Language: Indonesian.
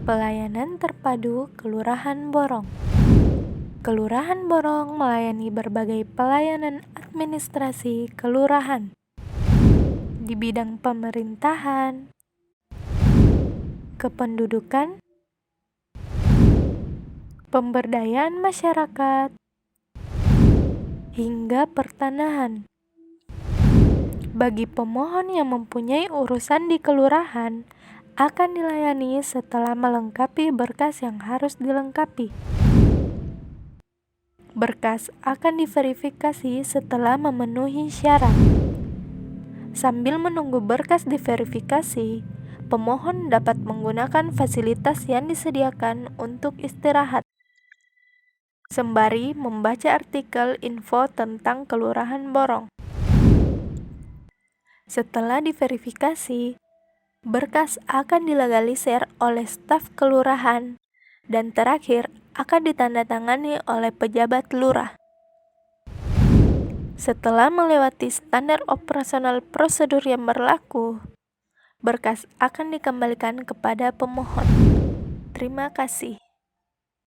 Pelayanan Terpadu Kelurahan Borong. Kelurahan Borong melayani berbagai pelayanan administrasi kelurahan di bidang pemerintahan, kependudukan, pemberdayaan masyarakat, hingga pertanahan. Bagi pemohon yang mempunyai urusan di kelurahan, akan dilayani setelah melengkapi berkas yang harus dilengkapi. Berkas akan diverifikasi setelah memenuhi syarat. Sambil menunggu berkas diverifikasi, pemohon dapat menggunakan fasilitas yang disediakan untuk istirahat, sembari membaca artikel info tentang Kelurahan Borong. Setelah diverifikasi, berkas akan dilegalisir oleh staf kelurahan dan terakhir akan ditandatangani oleh pejabat lurah. Setelah melewati standar operasional prosedur yang berlaku, berkas akan dikembalikan kepada pemohon. Terima kasih.